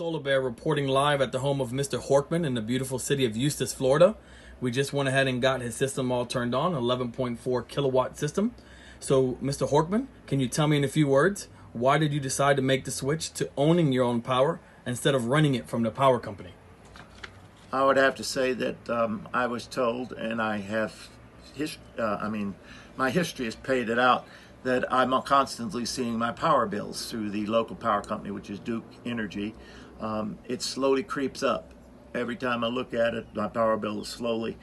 Solar Bear reporting live at the home of Mr. Horkman in the beautiful city of Eustis, Florida. We just went ahead and got his system all turned on, 11.4 kilowatt system. So, Mr. Horkman, can you tell me in a few words, why did you decide to make the switch to owning your own power instead of renting it from the power company? I would have to say that I was told, and I have, my history has paid it out, that I'm constantly seeing my power bills through the local power company, which is Duke Energy. It slowly creeps up. Every time I look at it, my power bill slowly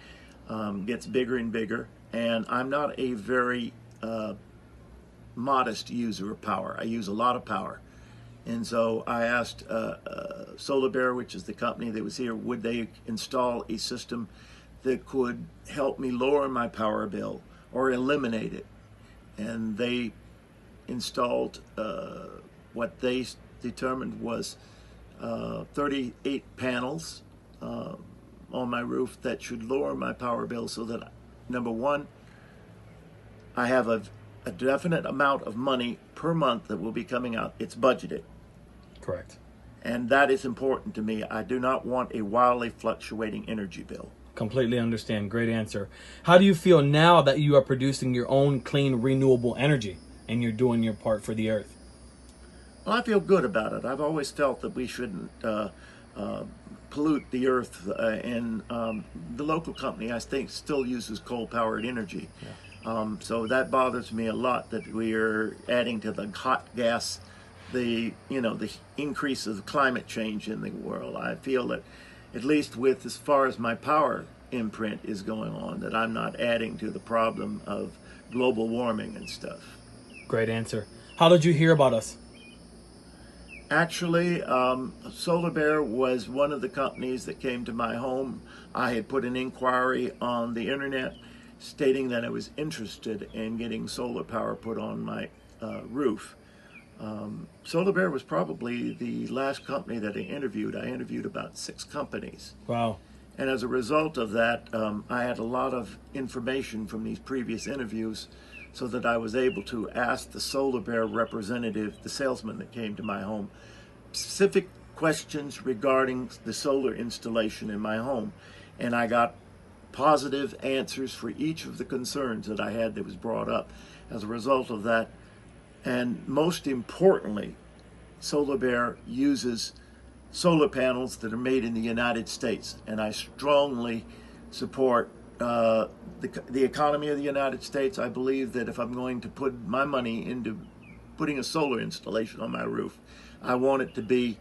gets bigger and bigger. And I'm not a very modest user of power. I use a lot of power. And so I asked Solar Bear, which is the company that was here, would they install a system that could help me lower my power bill or eliminate it. And they installed what they determined was 38 panels on my roof that should lower my power bill so that, number one, I have a definite amount of money per month that will be coming out. It's budgeted. Correct. And that is important to me. I do not want a wildly fluctuating energy bill. Completely understand. Great answer. How do you feel now that you are producing your own clean, renewable energy and you're doing your part for the earth? Well, I feel good about it. I've always felt that we shouldn't pollute the earth, and the local company, I think, still uses coal-powered energy. Yeah. So that bothers me a lot that we are adding to the hot gas, the increase of climate change in the world. I feel that, at least with as far as my power imprint is going on, that I'm not adding to the problem of global warming and stuff. Great answer. How did you hear about us? Actually, Solar Bear was one of the companies that came to my home. I had put an inquiry on the internet stating that I was interested in getting solar power put on my roof. Solar Bear was probably the last company that I interviewed. I interviewed about 6 companies. Wow. And as a result of that, I had a lot of information from these previous interviews so that I was able to ask the Solar Bear representative, the salesman that came to my home, specific questions regarding the solar installation in my home. And I got positive answers for each of the concerns that I had that was brought up. As a result of that, and most importantly, Solar Bear uses solar panels that are made in the United States, and I strongly support the economy of the United States. I believe that if I'm going to put my money into putting a solar installation on my roof, I want it to be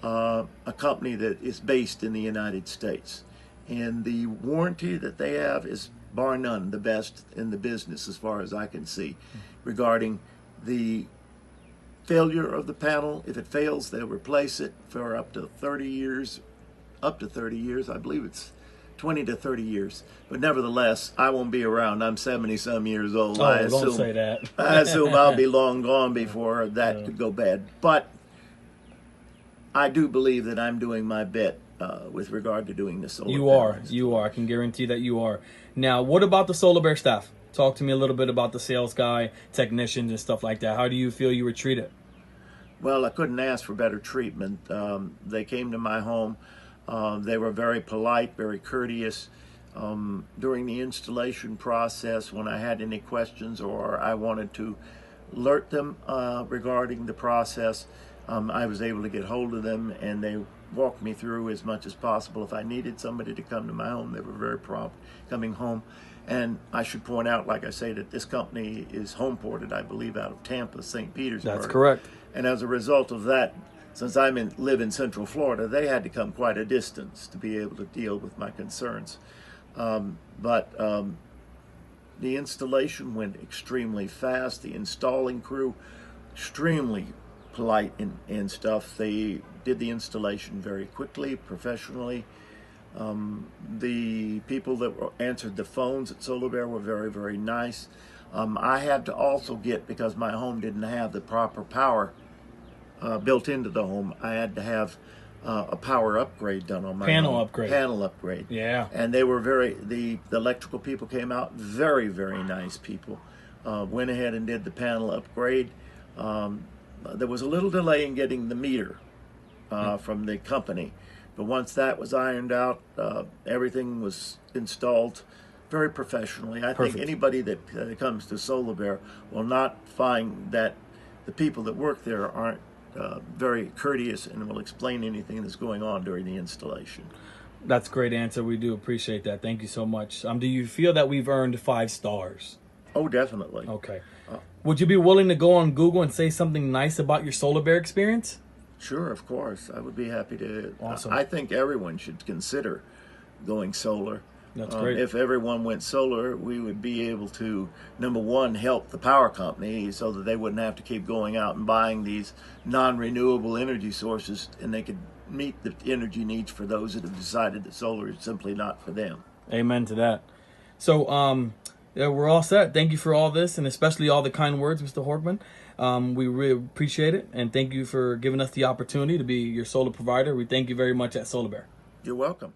a company that is based in the United States. And the warranty that they have is bar none the best in the business as far as I can see regarding the failure of the panel. If it fails, they'll replace it for up to 30 years. Up to 30 years, I believe it's 20 to 30 years. But nevertheless, I won't be around. I'm 70-some years old. Oh, don't say that. I assume I'll be long gone before that could go bad. But I do believe that I'm doing my bit with regard to doing the solar panels. You are. I can guarantee that you are. Now, what about the Solar Bear staff? Talk to me a little bit about the sales guy, technicians, and stuff like that. How do you feel you were treated? Well, I couldn't ask for better treatment. They came to my home. They were very polite, very courteous. During the installation process, when I had any questions or I wanted to alert them regarding the process, I was able to get hold of them, and they walked me through as much as possible. If I needed somebody to come to my home, they were very prompt coming home. And I should point out, like I say, that this company is home-ported, I believe, out of Tampa, St. Petersburg. That's correct. And as a result of that, since I live in Central Florida, they had to come quite a distance to be able to deal with my concerns. But the installation went extremely fast. The installing crew, extremely polite and stuff. They did the installation very quickly, professionally. The people that answered the phones at Solar Bear were very, very nice. I had to also get, because my home didn't have the proper power built into the home, I had to have a power upgrade done on my panel upgrade. Panel upgrade. Yeah. And they were the electrical people came out, very, very nice people. Went ahead and did the panel upgrade. There was a little delay in getting the meter from the company. But once that was ironed out, everything was installed very professionally. I think anybody that comes to Solar Bear will not find that the people that work there aren't very courteous and will explain anything that's going on during the installation. That's a great answer. We do appreciate that. Thank you so much. Do you feel that we've earned 5 stars? Oh, definitely. Okay. Would you be willing to go on Google and say something nice about your Solar Bear experience? Sure, of course. I would be happy to. Awesome. I think everyone should consider going solar. That's great. If everyone went solar, we would be able to, number one, help the power company so that they wouldn't have to keep going out and buying these non-renewable energy sources, and they could meet the energy needs for those that have decided that solar is simply not for them. Amen to that. So, yeah, we're all set. Thank you for all this, and especially all the kind words, Mr. Horkman. We really appreciate it, and thank you for giving us the opportunity to be your solar provider. We thank you very much at Solar Bear. You're welcome.